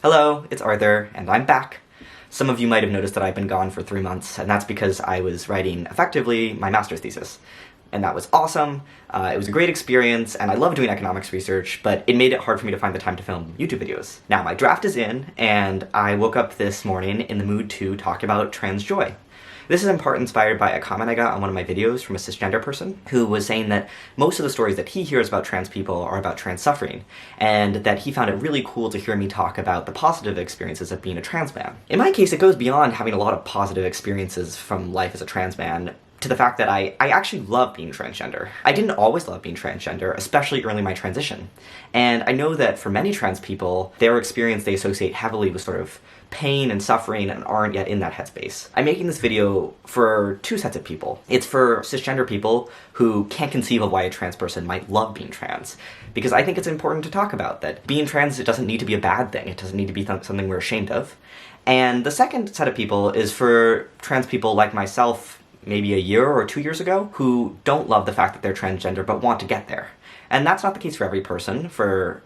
Hello, it's Arthur, and I'm back. Some of you might have noticed that I've been gone for 3 months, and that's because I was writing, effectively, my master's thesis. And that was awesome. It was a great experience, and I love doing economics research, but it made it hard for me to find the time to film YouTube videos. Now, my draft is in, and I woke up this morning in the mood to talk about trans joy. This is in part inspired by a comment I got on one of my videos from a cisgender person who was saying that most of the stories that he hears about trans people are about trans suffering, and that he found it really cool to hear me talk about the positive experiences of being a trans man. In my case, it goes beyond having a lot of positive experiences from life as a trans man to the fact that I actually love being transgender. I didn't always love being transgender, especially early in my transition. And I know that for many trans people, their experience they associate heavily with sort of pain and suffering and aren't yet in that headspace. I'm making this video for two sets of people. It's for cisgender people who can't conceive of why a trans person might love being trans, because I think it's important to talk about that being trans, it doesn't need to be a bad thing. It doesn't need to be something we're ashamed of. And the second set of people is for trans people like myself, maybe a year or 2 years ago, who don't love the fact that they're transgender but want to get there. And that's not the case for every person. For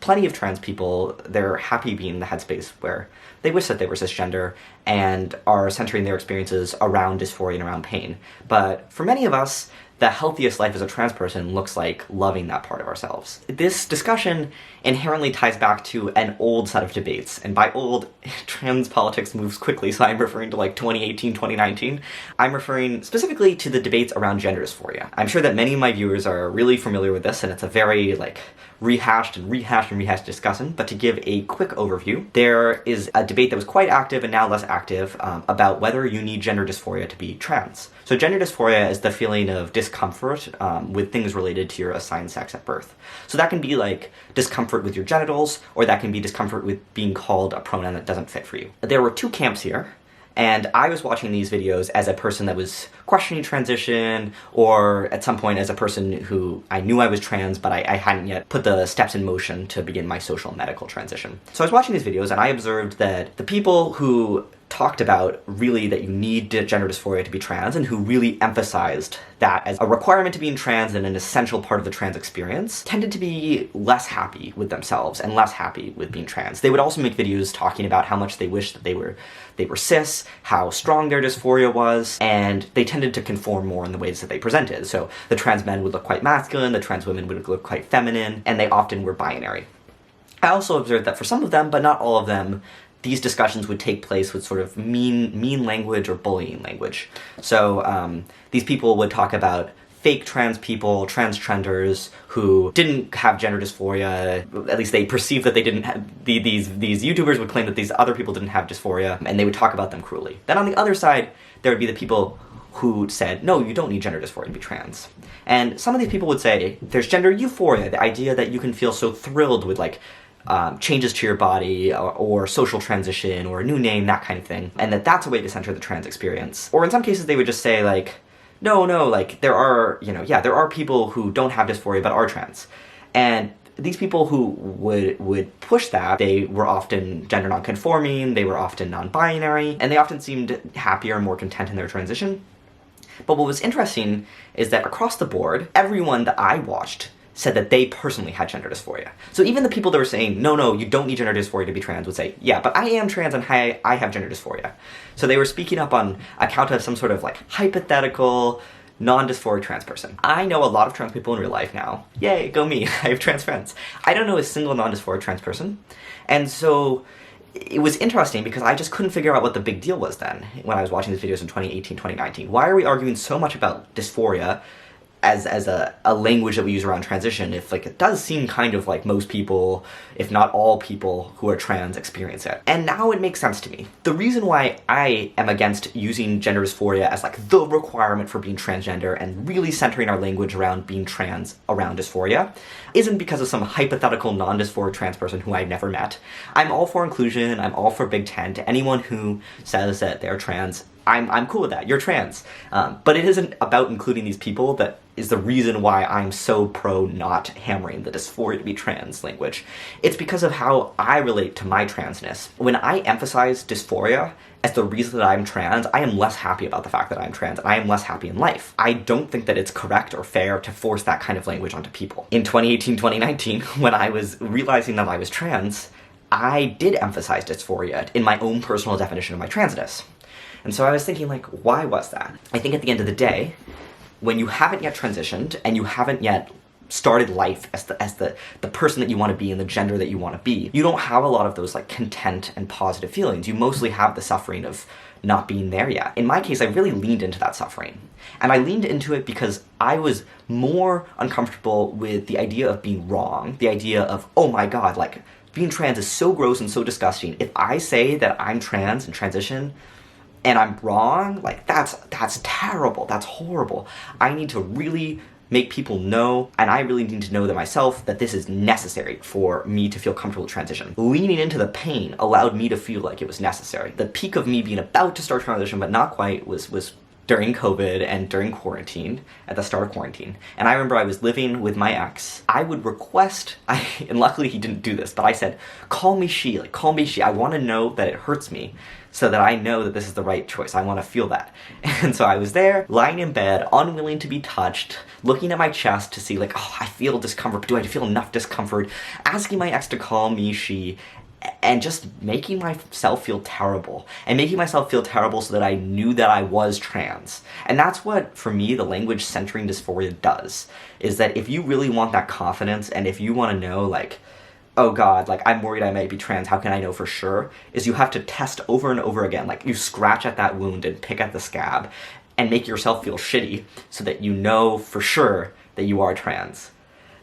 plenty of trans people, they're happy being in the headspace where they wish that they were cisgender and are centering their experiences around dysphoria and around pain. But for many of us, the healthiest life as a trans person looks like loving that part of ourselves. This discussion inherently ties back to an old set of debates, and by old, trans politics moves quickly, so I'm referring to like 2018, 2019. I'm referring specifically to the debates around gender dysphoria. I'm sure that many of my viewers are really familiar with this, and it's a very rehashed discussion, but to give a quick overview, there is a debate that was quite active and now less active about whether you need gender dysphoria to be trans. So gender dysphoria is the feeling of discomfort with things related to your assigned sex at birth. So that can be like discomfort with your genitals, or that can be discomfort with being called a pronoun that doesn't fit for you. There were two camps here. And I was watching these videos as a person that was questioning transition, or at some point as a person who I knew I was trans, but I hadn't yet put the steps in motion to begin my social and medical transition. So I was watching these videos and I observed that the people who talked about really that you need gender dysphoria to be trans, and who really emphasized that as a requirement to being trans and an essential part of the trans experience, tended to be less happy with themselves and less happy with being trans. They would also make videos talking about how much they wish that they were cis, how strong their dysphoria was, and they tended to conform more in the ways that they presented. So the trans men would look quite masculine, the trans women would look quite feminine, and they often were binary. I also observed that for some of them, but not all of them, these discussions would take place with sort of mean language or bullying language. So these people would talk about fake trans people, transgenders, who didn't have gender dysphoria. At least they perceived that they didn't have, these YouTubers would claim that these other people didn't have dysphoria, and they would talk about them cruelly. Then on the other side, there would be the people who said, no, you don't need gender dysphoria to be trans. And some of these people would say, there's gender euphoria, the idea that you can feel so thrilled with changes to your body, or social transition, or a new name, that kind of thing, and that's a way to center the trans experience. Or in some cases they would just say no, there are people who don't have dysphoria but are trans. And these people who would push that, they were often gender non-conforming, they were often non-binary, and they often seemed happier and more content in their transition. But what was interesting is that across the board, everyone that I watched said that they personally had gender dysphoria. So even the people that were saying, no, you don't need gender dysphoria to be trans, would say, yeah, but I am trans and I have gender dysphoria. So they were speaking up on account of some sort of hypothetical, non-dysphoric trans person. I know a lot of trans people in real life now. Yay, go me, I have trans friends. I don't know a single non-dysphoric trans person. And so it was interesting because I just couldn't figure out what the big deal was then when I was watching these videos in 2018, 2019. Why are we arguing so much about dysphoria as a language that we use around transition, if it does seem kind of like most people, if not all people who are trans experience it. And now it makes sense to me. The reason why I am against using gender dysphoria as the requirement for being transgender and really centering our language around being trans around dysphoria isn't because of some hypothetical non-dysphoric trans person who I've never met. I'm all for inclusion, I'm all for Big Tent. Anyone who says that they're trans, I'm cool with that, you're trans. But it isn't about including these people that is the reason why I'm so pro not hammering the dysphoria to be trans language. It's because of how I relate to my transness. When I emphasize dysphoria as the reason that I'm trans, I am less happy about the fact that I'm trans, and I am less happy in life. I don't think that it's correct or fair to force that kind of language onto people. In 2018, 2019, when I was realizing that I was trans, I did emphasize dysphoria in my own personal definition of my transness. And so I was thinking, like, why was that? I think at the end of the day, when you haven't yet transitioned and you haven't yet started life as the person that you want to be and the gender that you want to be, you don't have a lot of those like content and positive feelings. You mostly have the suffering of not being there yet. In my case, I really leaned into that suffering. And I leaned into it because I was more uncomfortable with the idea of being wrong, the idea of, oh my god, like, being trans is so gross and so disgusting. If I say that I'm trans and transition, and I'm wrong, like, that's terrible, that's horrible. I need to really make people know, and I really need to know that myself, that this is necessary for me to feel comfortable with transition. Leaning into the pain allowed me to feel like it was necessary. The peak of me being about to start transition, but not quite, was during COVID and during quarantine, at the start of quarantine. And I remember I was living with my ex. I would request, and luckily he didn't do this, but I said, call me she, like, call me she. I want to know that it hurts me so that I know that this is the right choice. I want to feel that. And so I was there, lying in bed, unwilling to be touched, looking at my chest to see, like, oh, I feel discomfort. Do I feel enough discomfort? Asking my ex to call me she, and just making myself feel terrible. And making myself feel terrible so that I knew that I was trans. And that's what, for me, the language centering dysphoria does. Is that if you really want that confidence, and if you want to know, like, oh god, like, I'm worried I might be trans, how can I know for sure? Is you have to test over and over again. Like, you scratch at that wound and pick at the scab, and make yourself feel shitty so that you know for sure that you are trans.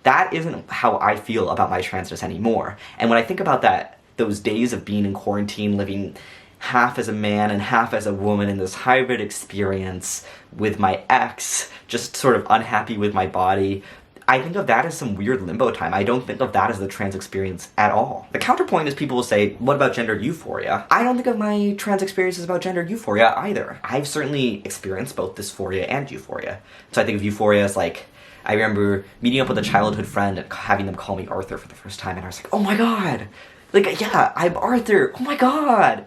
That isn't how I feel about my transness anymore. And when I think about that, those days of being in quarantine, living half as a man and half as a woman in this hybrid experience with my ex, just sort of unhappy with my body, I think of that as some weird limbo time. I don't think of that as the trans experience at all. The counterpoint is people will say, what about gender euphoria? I don't think of my trans experience as about gender euphoria either. I've certainly experienced both dysphoria and euphoria. So I think of euphoria as like, I remember meeting up with a childhood friend and having them call me Arthur for the first time, and I was like, oh my god! Like, yeah, I'm Arthur! Oh my god!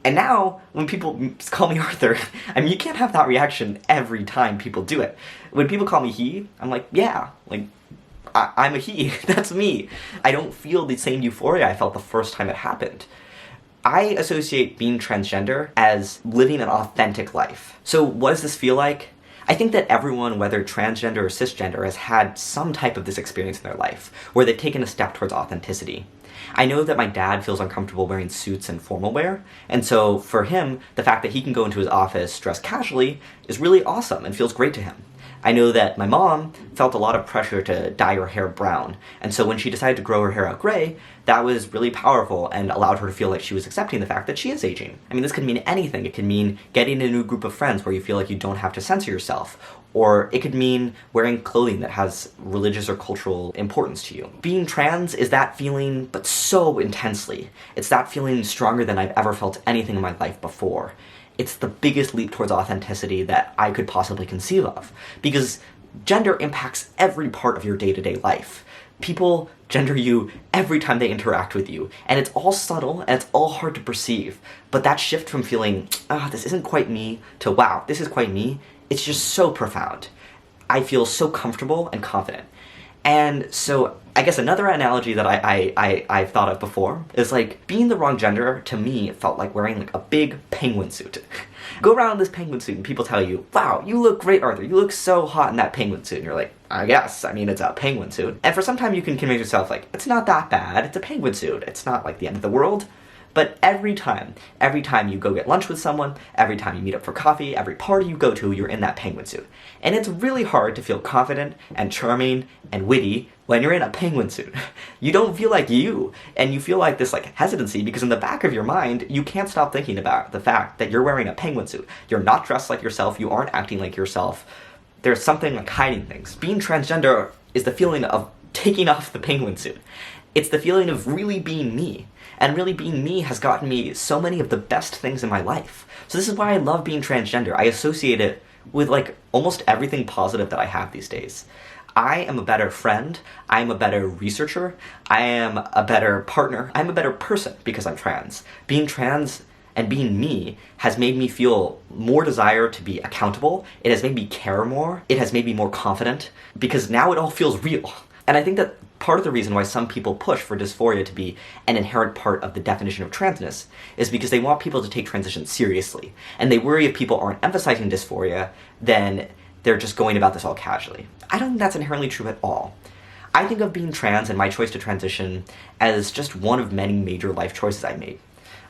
And now, when people call me Arthur, I mean, you can't have that reaction every time people do it. When people call me he, I'm like, yeah, like, I'm a he. That's me. I don't feel the same euphoria I felt the first time it happened. I associate being transgender as living an authentic life. So what does this feel like? I think that everyone, whether transgender or cisgender, has had some type of this experience in their life, where they've taken a step towards authenticity. I know that my dad feels uncomfortable wearing suits and formal wear, and so for him, the fact that he can go into his office dressed casually is really awesome and feels great to him. I know that my mom felt a lot of pressure to dye her hair brown, and so when she decided to grow her hair out gray, that was really powerful and allowed her to feel like she was accepting the fact that she is aging. I mean, this could mean anything. It could mean getting a new group of friends where you feel like you don't have to censor yourself, or it could mean wearing clothing that has religious or cultural importance to you. Being trans is that feeling, but so intensely. It's that feeling stronger than I've ever felt anything in my life before. It's the biggest leap towards authenticity that I could possibly conceive of, because gender impacts every part of your day-to-day life. People gender you every time they interact with you, and it's all subtle and it's all hard to perceive, but that shift from feeling, this isn't quite me, to wow, this is quite me, it's just so profound. I feel so comfortable and confident. And so I guess another analogy that I've thought of before is like being the wrong gender. To me, it felt like wearing like a big penguin suit. Go around in this penguin suit and people tell you, wow, you look great, Arthur, you look so hot in that penguin suit. And you're like, I guess, I mean, it's a penguin suit. And for some time you can convince yourself like, it's not that bad, it's a penguin suit, it's not like the end of the world. But every time you go get lunch with someone, every time you meet up for coffee, every party you go to, you're in that penguin suit. And it's really hard to feel confident and charming and witty when you're in a penguin suit. You don't feel like you, and you feel like this like hesitancy because in the back of your mind, you can't stop thinking about the fact that you're wearing a penguin suit. You're not dressed like yourself, you aren't acting like yourself. There's something like hiding things. Being transgender is the feeling of taking off the penguin suit. It's the feeling of really being me. And really being me has gotten me so many of the best things in my life. So this is why I love being transgender. I associate it with like almost everything positive that I have these days. I am a better friend, I am a better researcher, I am a better partner, I'm a better person because I'm trans. Being trans and being me has made me feel more desire to be accountable, it has made me care more, it has made me more confident, because now it all feels real. And I think that Part of the reason why some people push for dysphoria to be an inherent part of the definition of transness is because they want people to take transition seriously, and they worry if people aren't emphasizing dysphoria, then they're just going about this all casually. I don't think that's inherently true at all. I think of being trans and my choice to transition as just one of many major life choices I made.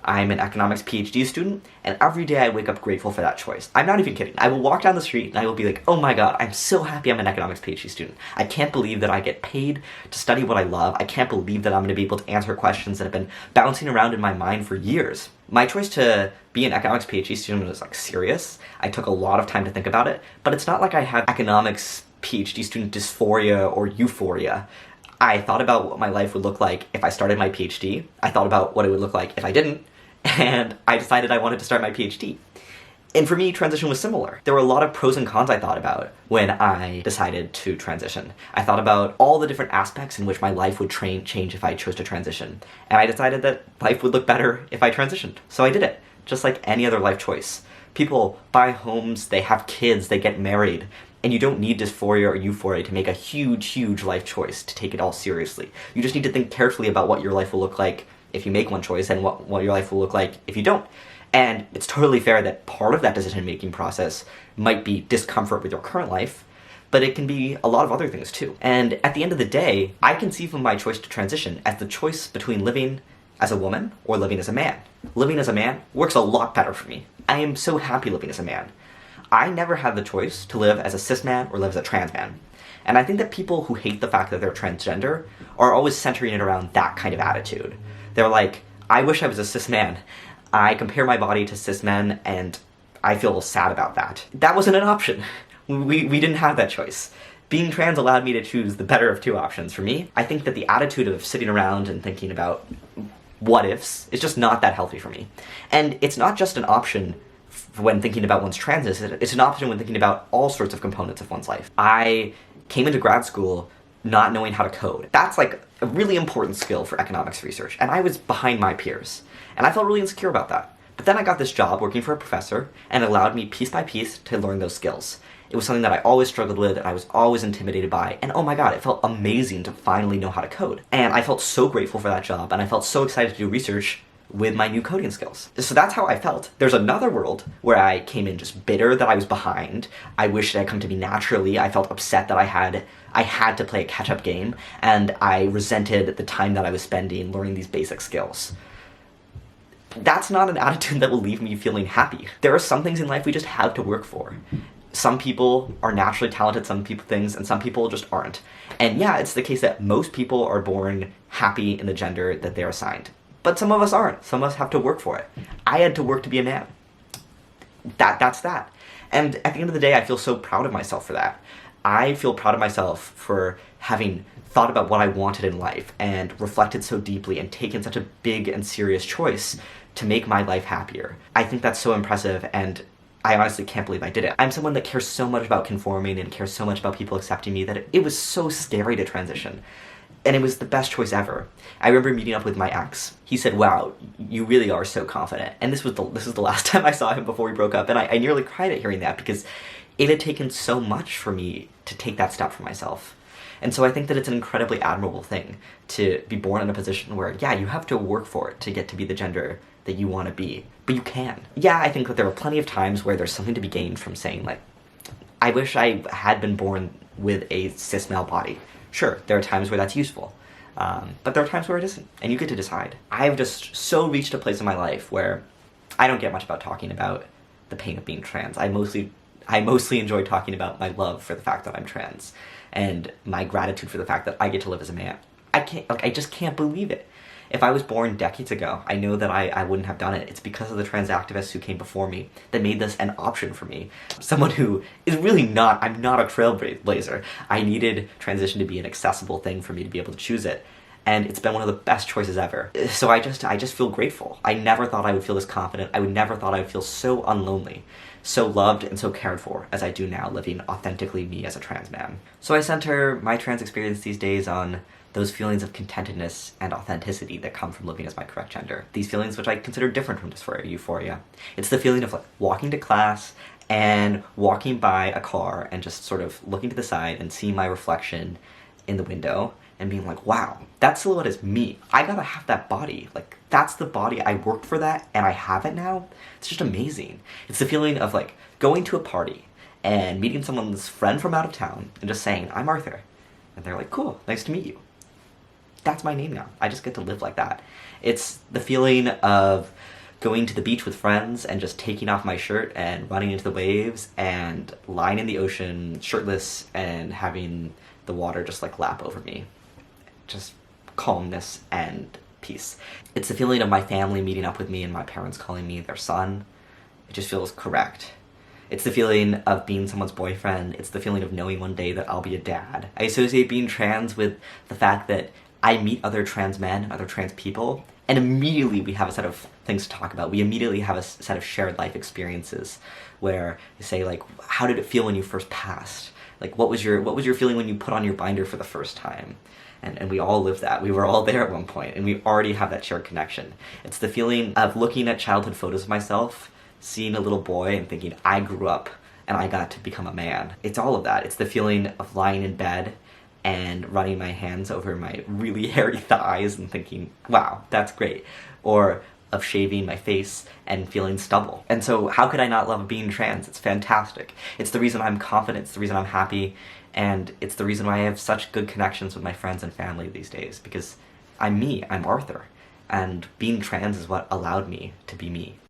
I'm an economics PhD student, and every day I wake up grateful for that choice. I'm not even kidding. I will walk down the street and I will be like, oh my god, I'm so happy I'm an economics PhD student. I can't believe that I get paid to study what I love. I can't believe that I'm going to be able to answer questions that have been bouncing around in my mind for years. My choice to be an economics PhD student was serious. I took a lot of time to think about it, but it's not like I had economics PhD student dysphoria or euphoria. I thought about what my life would look like if I started my PhD. I thought about what it would look like if I didn't. And I decided I wanted to start my PhD. And for me, transition was similar. There were a lot of pros and cons I thought about when I decided to transition. I thought about all the different aspects in which my life would change if I chose to transition. And I decided that life would look better if I transitioned. So I did it, just like any other life choice. People buy homes, they have kids, they get married, and you don't need dysphoria or euphoria to make a huge life choice to take it all seriously. You just need to think carefully about what your life will look like if you make one choice, and what your life will look like if you don't. And it's totally fair that part of that decision-making process might be discomfort with your current life, but it can be a lot of other things too. And at the end of the day, I conceive of my choice to transition as the choice between living as a woman or living as a man. Living as a man works a lot better for me. I am so happy living as a man. I never had the choice to live as a cis man or live as a trans man. And I think that people who hate the fact that they're transgender are always centering it around that kind of attitude. They're like, I wish I was a cis man. I compare my body to cis men, and I feel sad about that. That wasn't an option. We didn't have that choice. Being trans allowed me to choose the better of two options for me. I think that the attitude of sitting around and thinking about what ifs is just not that healthy for me. And it's not just an option when thinking about one's transness, it's an option when thinking about all sorts of components of one's life. I came into grad school not knowing how to code. That's like a really important skill for economics research, and I was behind my peers. And I felt really insecure about that. But then I got this job working for a professor, and it allowed me piece by piece to learn those skills. It was something that I always struggled with, and I was always intimidated by, and oh my god, it felt amazing to finally know how to code. And I felt so grateful for that job, and I felt so excited to do research with my new coding skills. So that's how I felt. There's another world where I came in just bitter that I was behind. I wished it had come to me naturally. I felt upset that I had to play a catch-up game, and I resented the time that I was spending learning these basic skills. That's not an attitude that will leave me feeling happy. There are some things in life we just have to work for. Some people are naturally talented at some things, and some people just aren't. And yeah, it's the case that most people are born happy in the gender that they're assigned. But some of us aren't. Some of us have to work for it. I had to work to be a man. That's that. And at the end of the day, I feel so proud of myself for that. I feel proud of myself for having thought about what I wanted in life and reflected so deeply and taken such a big and serious choice to make my life happier. I think that's so impressive, and I honestly can't believe I did it. I'm someone that cares so much about conforming and cares so much about people accepting me that it was so scary to transition. And it was the best choice ever. I remember meeting up with my ex. He said, wow, you really are so confident. And this is the last time I saw him before we broke up, and I nearly cried at hearing that because it had taken so much for me to take that step for myself. And so I think that it's an incredibly admirable thing to be born in a position where, yeah, you have to work for it to get to be the gender that you want to be, but you can. Yeah, I think that there are plenty of times where there's something to be gained from saying, like, I wish I had been born with a cis male body. Sure, there are times where that's useful, but there are times where it isn't, and you get to decide. I've just so reached a place in my life where I don't get much about talking about the pain of being trans. I mostly enjoy talking about my love for the fact that I'm trans, and my gratitude for the fact that I get to live as a man. I just can't believe it. If I was born decades ago, I know that I wouldn't have done it. It's because of the trans activists who came before me that made this an option for me. Someone who is really not, I'm not a trailblazer. I needed transition to be an accessible thing for me to be able to choose it. And it's been one of the best choices ever. So I just feel grateful. I never thought I would feel this confident. I would never thought I would feel so unlonely, so loved and so cared for as I do now, living authentically me as a trans man. So I center my trans experience these days on those feelings of contentedness and authenticity that come from living as my correct gender. These feelings which I consider different from dysphoria, euphoria. It's the feeling of like walking to class and walking by a car and just sort of looking to the side and seeing my reflection in the window and being like, wow, that silhouette is me. I gotta have that body. Like, that's the body. I worked for that and I have it now. It's just amazing. It's the feeling of like going to a party and meeting someone's friend from out of town and just saying, I'm Arthur. And they're like, cool, nice to meet you. That's my name now. I just get to live like that. It's the feeling of going to the beach with friends and just taking off my shirt and running into the waves and lying in the ocean shirtless and having the water just like lap over me. Just calmness and peace. It's the feeling of my family meeting up with me and my parents calling me their son. It just feels correct. It's the feeling of being someone's boyfriend. It's the feeling of knowing one day that I'll be a dad. I associate being trans with the fact that I meet other trans men and other trans people, and immediately we have a set of things to talk about. We immediately have a set of shared life experiences where they say, like, how did it feel when you first passed? Like, what was your feeling when you put on your binder for the first time? And we all lived that. We were all there at one point, and we already have that shared connection. It's the feeling of looking at childhood photos of myself, seeing a little boy and thinking, I grew up and I got to become a man. It's all of that. It's the feeling of lying in bed and running my hands over my really hairy thighs and thinking, wow, that's great. Or of shaving my face and feeling stubble. And so how could I not love being trans? It's fantastic. It's the reason I'm confident, it's the reason I'm happy, and it's the reason why I have such good connections with my friends and family these days, because I'm me, I'm Arthur, and being trans is what allowed me to be me.